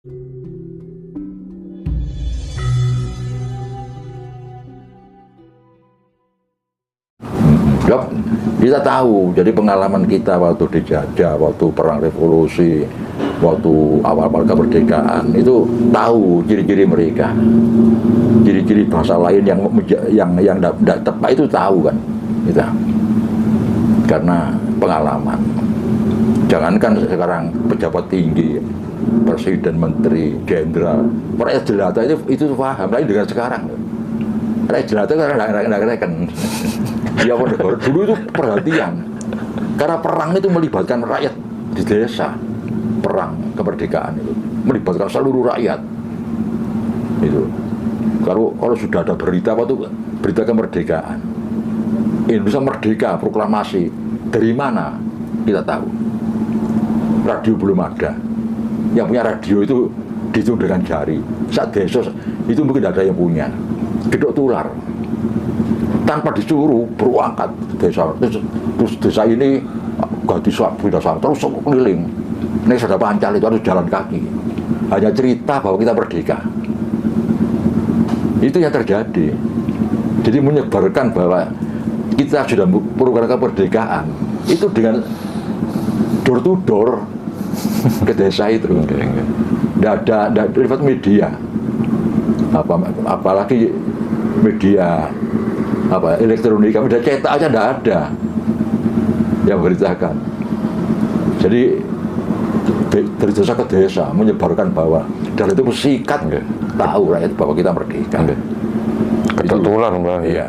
Dok, kita tahu, jadi pengalaman kita waktu dijajah, waktu perang revolusi, waktu awal-awal kemerdekaan, itu tahu ciri-ciri mereka. Ciri-ciri bahasa lain yang tidak tepat itu tahu kan, kita. Karena pengalaman. Jangankan sekarang pejabat tinggi, presiden, menteri, jenderal, rakyat jelata itu paham, lain dengan sekarang. Rakyat jelata karena nggak kan. Ya dulu itu perhatian, karena perang itu melibatkan rakyat di desa, perang kemerdekaan itu melibatkan seluruh rakyat. Itu kalau sudah ada berita apa tuh, berita kemerdekaan, Indonesia merdeka, proklamasi, dari mana kita tahu? Radio belum ada, yang punya radio itu dihitung dengan jari. Saat desa itu mungkin ada yang punya, gedok tular. Tanpa disuruh berangkat desa, terus desa ini ganti terus keliling. Ini sudah Pancal itu harus jalan kaki. Hanya cerita bahwa kita merdeka. Itu yang terjadi. Jadi menyebarkan bahwa kita sudah program kemerdekaan itu dengan door to door ke desa itu. Tidak ada lewat media. Apalagi media elektronik, media cetak aja tidak ada yang beritakan. Jadi dari desa ke desa menyebarkan bahwa dan itu sikat tahu rakyat bahwa kita merdeka. Kebetulan Mbak. Iya.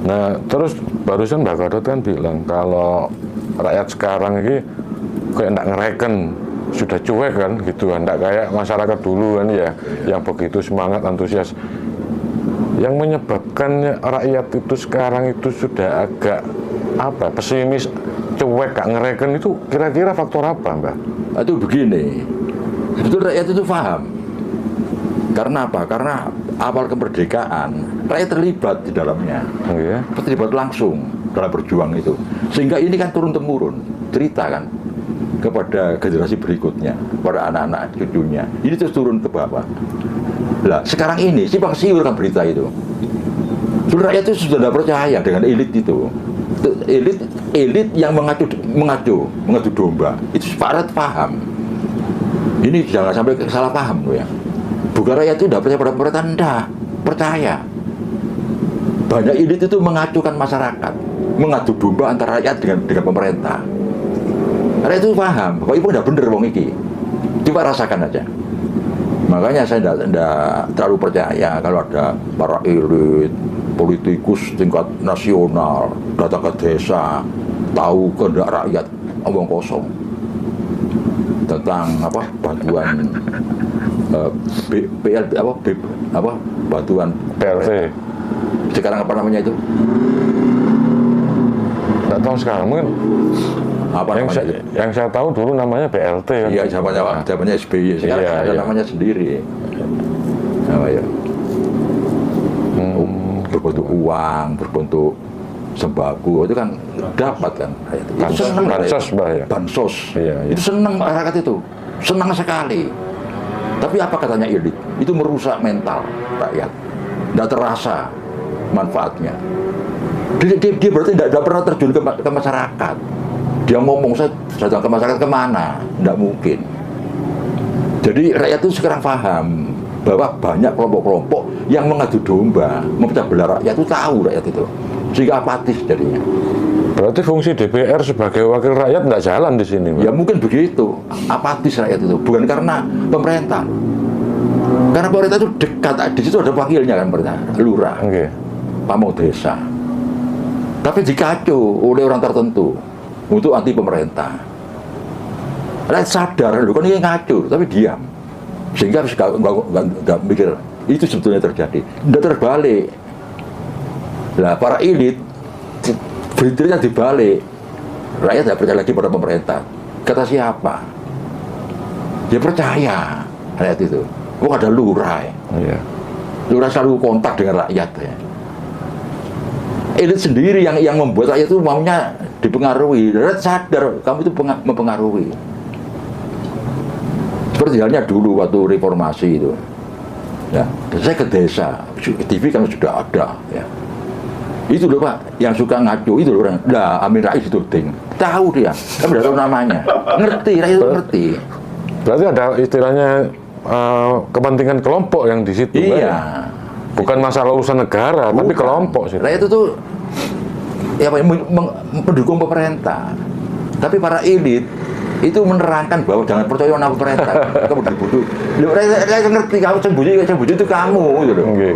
Nah terus barusan Mbak Gatot kan bilang kalau rakyat sekarang ini kayak nggak ngereken, sudah cuek kan gitu kan, nggak kayak masyarakat dulu kan ya, yang begitu semangat, antusias. Yang menyebabkan rakyat itu sekarang itu sudah agak pesimis, cuek, gak ngereken, itu kira-kira faktor apa Mbak? Itu begini, sebetulnya rakyat itu paham. Karena apa? Karena awal kemerdekaan rakyat terlibat di dalamnya, terlibat langsung dalam berjuang itu, sehingga ini kan turun temurun cerita kan kepada generasi berikutnya, pada anak-anak cucunya, ini terus turun ke bawah. Lah, sekarang ini simpang siur kan berita itu. Sudah rakyat itu sudah tidak percaya dengan elit itu. Elit yang mengadu domba. Itu rakyat paham. Ini jangan sampai salah paham loh ya. Bukan rakyat itu tidak percaya pada pemerintah, tidak percaya. Banyak elit itu mengacukan masyarakat, mengadu domba antara rakyat dengan pemerintah. Rakyat itu paham bahwa itu tidak benar wong iki. Coba rasakan aja. Makanya saya tidak terlalu percaya kalau ada para elit, politikus tingkat nasional datang ke desa, tahu kehendak rakyat, omong kosong tentang bantuan bantuan PLT. Sekarang apa namanya itu? Nggak tahu sekarang mungkin. Yang saya tahu dulu namanya BLT kan? Iya, zamannya SBY. Sekarang ada namanya sendiri. Berbentuk uang, berbentuk sembako, itu kan dapat kan. Itu senang bansos, ya? Bansos. Iya. Itu senang masyarakat itu, senang sekali. Tapi apa katanya elit? Itu merusak mental rakyat. Tidak terasa manfaatnya. Dia berarti tidak pernah terjun ke masyarakat. Dia ngomong, saya datang ke masyarakat kemana? Tidak mungkin. Jadi rakyat itu sekarang paham bahwa banyak kelompok-kelompok yang mengadu domba, memecah belah rakyat itu, tahu rakyat itu. Sehingga apatis jadinya. Berarti fungsi DPR sebagai wakil rakyat tidak jalan di sini, Mbak? Ya mungkin begitu, apatis rakyat itu. Bukan karena pemerintah. Karena pemerintah itu dekat, di situ ada wakilnya kan, lurah, pamong desa. Tapi dikacau oleh orang tertentu untuk anti pemerintah. Rakyat sadar, kan ini ngaco, tapi diam. Sehingga nggak mikir, itu sebetulnya terjadi. Tidak terbalik. Nah, para elit, beritanya dibalik. Rakyat tidak percaya lagi pada pemerintah. Kata siapa? Dia percaya, rakyat itu. Oh, ada lurah. Iya. Lurah selalu kontak dengan rakyat. Ya. Elit sendiri yang membuat rakyat itu maunya dipengaruhi. Rakyat sadar kamu itu mempengaruhi. Seperti halnya dulu waktu reformasi itu. Ya, saya ke desa, TV kan sudah ada. Ya. Itu loh Pak, yang suka ngaco itu loh orang. Nah, Amin Rais itu ting. Tahu dia, kan udah tahu namanya. Ngerti, rakyat itu ngerti. Berarti ada istilahnya kepentingan kelompok yang di situ. Iya. Kan? Bukan masalah urusan negara, tapi kelompok sih. Rakyat itu tuh ya, mendukung pemerintah. Tapi para elit itu menerangkan bahwa jangan percaya sama pemerintah. Kamu dibutuh. Rakyat ngerti, kamu sembunyi itu kamu gitu loh. Okay.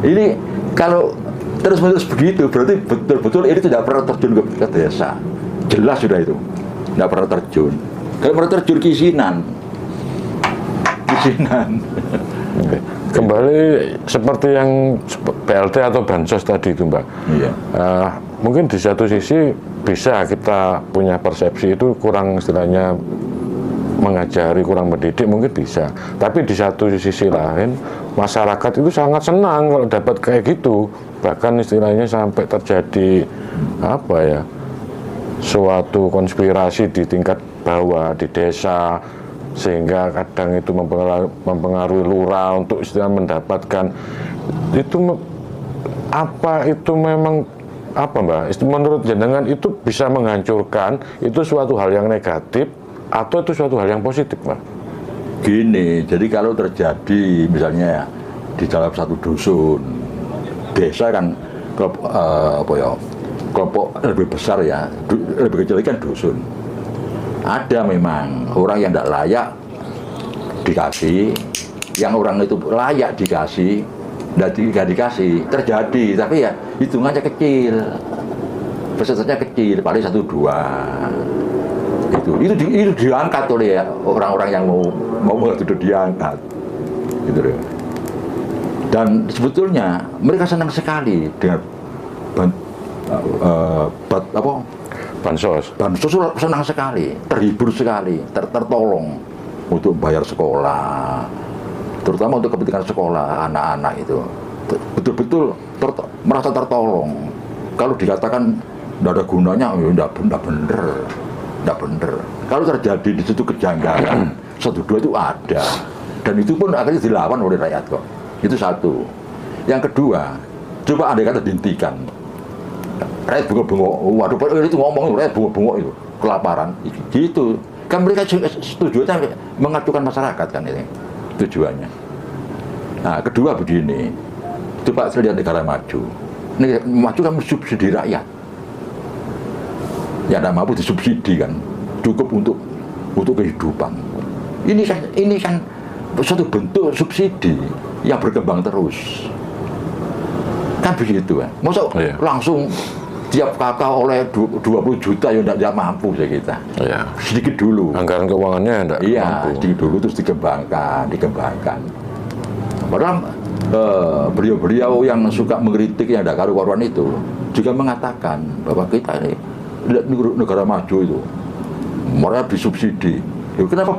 Ini kalau terus-menerus begitu, berarti betul-betul ini tidak pernah terjun ke desa. Jelas sudah itu, tidak pernah terjun. Kalau pernah terjun kisinan. Okay. Kembali seperti yang BLT atau bansos tadi itu Mbak. Iya. Mungkin di satu sisi bisa kita punya persepsi itu kurang istilahnya mengajari, kurang mendidik mungkin bisa. Tapi di satu sisi lain masyarakat itu sangat senang kalau dapat kayak gitu. Bahkan istilahnya sampai terjadi apa ya, suatu konspirasi di tingkat bawah di desa, sehingga kadang itu mempengaruhi lurah untuk istilah mendapatkan itu apa itu memang apa Mbak? Menurut jenengan itu bisa menghancurkan, itu suatu hal yang negatif atau itu suatu hal yang positif Mbak? Gini, jadi kalau terjadi misalnya di dalam satu dusun, desa kan kelompok lebih besar ya, lebih kecil kan dusun. Ada memang orang yang tidak layak dikasih, yang orang itu layak dikasih, nggak dikasih, terjadi, tapi ya hitungannya kecil, persentasenya kecil, paling 1-2. Itu diangkat oleh orang-orang yang mau itu diangkat, gitu loh. Dan sebetulnya mereka senang sekali dengan bansos senang sekali, terhibur sekali, tertolong untuk bayar sekolah, terutama untuk kepentingan sekolah anak-anak itu betul-betul merasa tertolong. Kalau dikatakan tidak ada gunanya, ya tidak benar. Kalau terjadi di situ kejanggalan, 1-2 itu ada, dan itu pun akhirnya dilawan oleh rakyat kok. Itu satu. Yang kedua, coba andai kata dihentikan. Rakyat bengok-bengok, waduh itu ngomong, rakyat bengok-bengok itu, kelaparan, gitu. Kan mereka tujuannya mengacukan masyarakat kan ini, tujuannya. Nah, kedua begini, coba saya lihat negara maju. Negara maju kan subsidi rakyat. Ya tidak mampu disubsidi kan, cukup untuk kehidupan. Ini kan suatu bentuk subsidi yang berkembang terus. Kan begitu kan. Masa langsung tiap kakak oleh 20 juta ya tidak mampu saya kita. Iya. Sedikit dulu. Anggaran keuangannya tidak mampu. Sedikit dulu terus dikembangkan. Padahal beliau-beliau yang suka mengkritik yang tidak karu-karuan itu juga mengatakan bahwa kita ini negara maju itu mereka disubsidi. Kenapa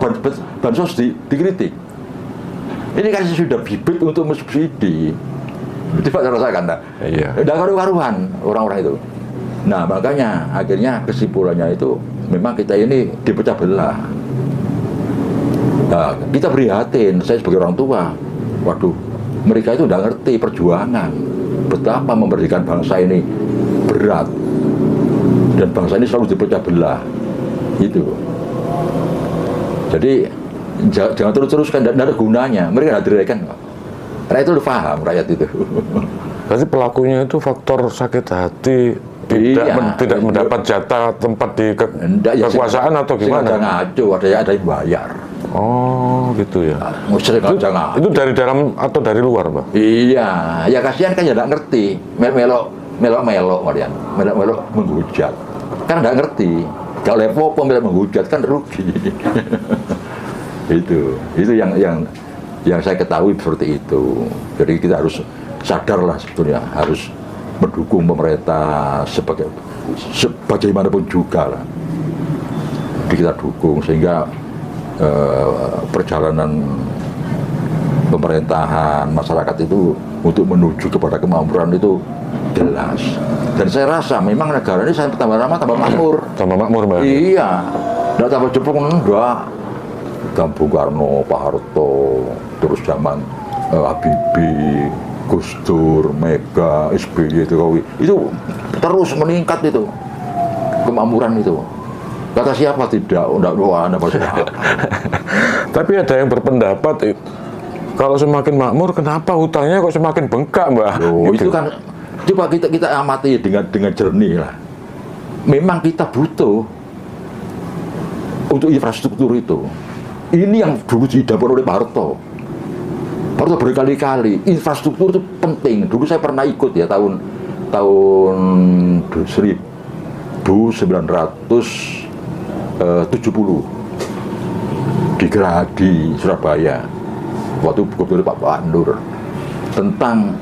bansos dikritik? Ini kan sudah bibit untuk mensubsidi. Coba rasakan, Iya. Tidak karu-karuan orang-orang itu. Nah makanya akhirnya kesimpulannya itu memang kita ini dipecah belah. Nah, kita prihatin, saya sebagai orang tua, waduh, mereka itu tidak ngerti perjuangan, betapa memerdekakan bangsa ini berat, dan bangsa ini selalu dipecah belah, itu. Jadi jangan terus-teruskan, tidak ada gunanya, mereka tidak direken. Rakyat itu udah paham, rakyat itu. Berarti pelakunya itu faktor sakit hati, tidak mendapat jatah tempat di kekuasaan atau gimana? Ada ngaco, ada yang bayar. Oh gitu ya. Itu dari dalam atau dari luar, Pak? Iya, ya kasihan kan ya tidak ngerti. Melok Marian, melok menghujat. Kan tidak ngerti. Kalau lepo melok menghujat kan rugi. itu yang saya ketahui seperti itu. Jadi kita harus sadarlah sebetulnya, harus mendukung pemerintah sebagaimanapun juga lah. Jadi kita dukung sehingga perjalanan pemerintahan masyarakat itu untuk menuju kepada kemakmuran itu jelas. Dan saya rasa memang negara ini saya tambah lama tambah makmur. Tambah makmur, Mbak. Iya. Nggak tambah jepung enggak. Dan Bung Karno, Pak Harto, terus zaman Habibie, Gus Dur, Mega, SBY, Jokowi, itu terus meningkat itu kemakmuran itu. Kata siapa tidak? Wah, Anda pasti. Tapi ada yang berpendapat kalau semakin makmur, kenapa hutangnya kok semakin bengkak, Mbak? Loh, Gitu. itu kan coba kita amati dengan jernih lah. Memang kita butuh untuk infrastruktur itu. Ini yang dulu diidamkan oleh Pak Harto. Pak Harto berkali-kali infrastruktur itu penting. Dulu saya pernah ikut ya tahun 1970 di Gerahadi, Surabaya. Waktu gubernur Pak Nur tentang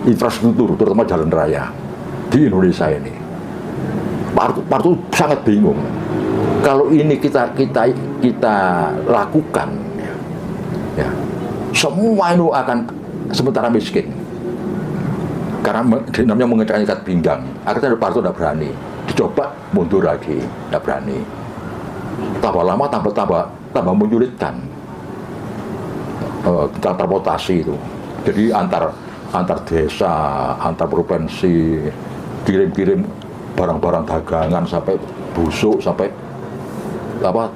infrastruktur, terutama jalan raya di Indonesia ini. Pak Harto sangat bingung. Kalau ini kita lakukan, ya, semua itu akan sementara miskin. Karena namanya mengecekkan ikat pinggang. Akhirnya Pak Harto tidak berani. Dicoba mundur lagi, tidak berani. Tambah lama tambah menyulitkan transportasi itu. Jadi antar desa, antar provinsi, kirim barang-barang dagangan sampai busuk, sampai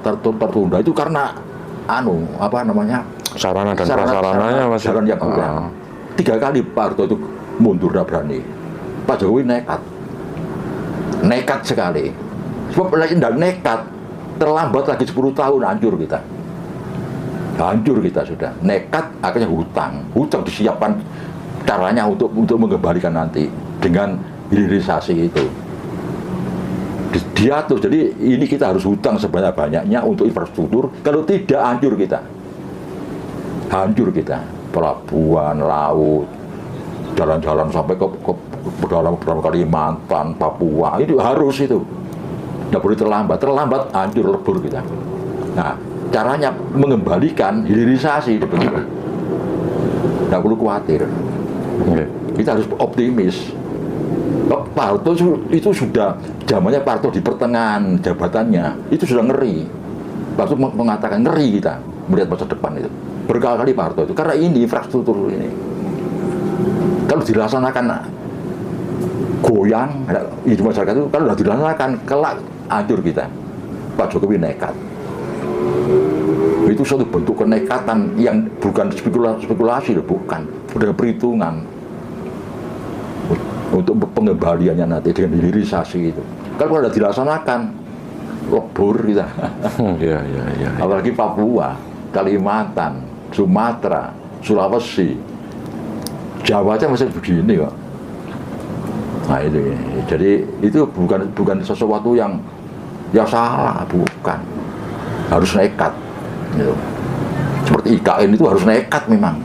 tertunda itu karena sarana dan prasarananya masih jalan yang kurang. 3 kali Pak Harto itu mundur tidak berani. Pak Jokowi nekat sekali. Sebab tidak nekat, terlambat lagi 10 tahun hancur kita sudah. Nekat akhirnya hutang disiapkan caranya untuk mengembalikan nanti dengan hilirisasi itu diatur. Jadi ini kita harus hutang sebanyak-banyaknya untuk infrastruktur. Kalau tidak hancur kita. Pelabuhan, laut, jalan-jalan sampai ke pedalaman Kalimantan, Papua, itu harus itu. Tidak boleh terlambat hancur, lebur kita. Nah, caranya mengembalikan hilirisasi begitu. Tidak perlu khawatir. Kita harus optimis. Pak Harto itu sudah zamannya Pak Harto di pertengahan jabatannya itu sudah ngeri. Pak Harto mengatakan ngeri kita melihat masa depan itu. Berkali-kali Pak Harto itu karena ini infrastruktur ini. Kalau dilaksanakan goyang di masyarakat itu, kalau sudah dilaksanakan kelak hancur kita. Pak Jokowi nekat. Itu suatu bentuk kenekatan yang bukan spekulasi, bukan, udah perhitungan untuk pengembaliannya nanti dengan hilirisasi itu. Kalau sudah dilaksanakan, lebur kita. Ya. Apalagi Papua, Kalimantan, Sumatera, Sulawesi, Jawa aja masih begini kok. Nah itu, jadi itu bukan sesuatu yang salah, bukan. Harus nekat. Gitu. Seperti IKN itu harus nekat memang.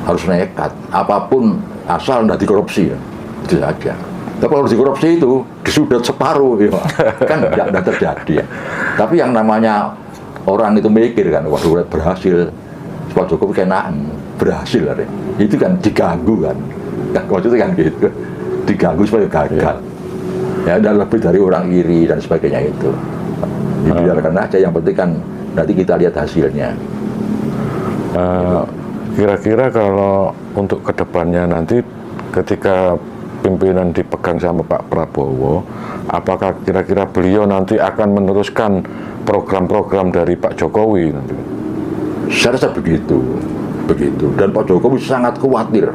Harus nekat. Apapun asal tidak dikorupsi ya. Itu saja. Tapi kalau dikorupsi itu disudut separuh ya. Kan tidak terjadi ya. Tapi yang namanya orang itu mikir kan, waduh berhasil, Pak Jokowi kenaan, berhasil ya. Itu kan diganggu kan. Maksudnya kan gitu. Diganggu supaya gagal. Ya, dan lebih dari orang iri dan sebagainya itu. Dibiarkan aja, yang penting kan nanti kita lihat hasilnya. Kira-kira kalau untuk kedepannya nanti ketika pimpinan dipegang sama Pak Prabowo, apakah kira-kira beliau nanti akan meneruskan program-program dari Pak Jokowi nanti? Saya rasa begitu. Dan Pak Jokowi sangat khawatir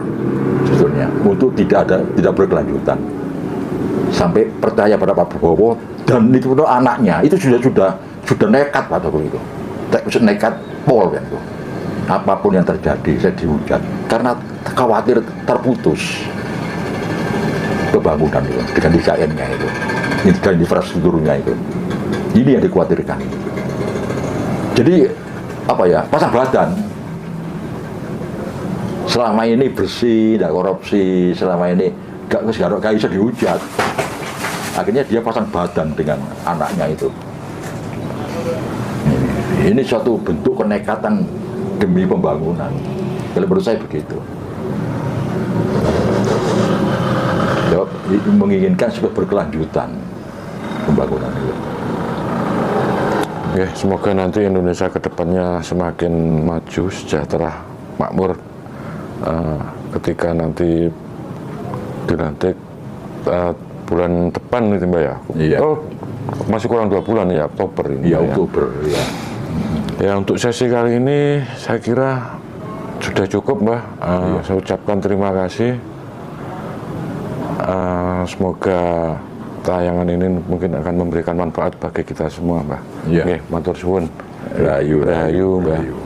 sebetulnya untuk tidak berkelanjutan. Sampai percaya pada Pak Prabowo, dan itu anaknya itu sudah nekat Pak Jokowi itu. Nekat pol kan itu. Apapun yang terjadi saya dihujat karena khawatir terputus pembangunan itu dengan IKN-nya itu, dengan infrastrukturnya itu. Ini yang dikhawatirkan. Jadi pasang badan. Selama ini bersih, tidak korupsi, selama ini gak bisa dihujat. Akhirnya dia pasang badan dengan anaknya itu. Ini suatu bentuk kenekatan demi pembangunan. Kalau menurut saya begitu. Menginginkan supaya berkelanjutan pembangunan itu. Oke, semoga nanti Indonesia ke depannya semakin maju, sejahtera, makmur. Ketika nanti dilantik bulan depan itu Mbak ya? Iya. Oh, masih kurang 2 bulan ya, Oktober ini. Iya, Mbak, Oktober. Ya. Ya, untuk sesi kali ini saya kira sudah cukup Mbak. Saya ucapkan terima kasih. Semoga tayangan ini mungkin akan memberikan manfaat bagi kita semua Mbak. Iya. Oke, matur suwun. Rahayu, Rahayu, Mbak. rahayu.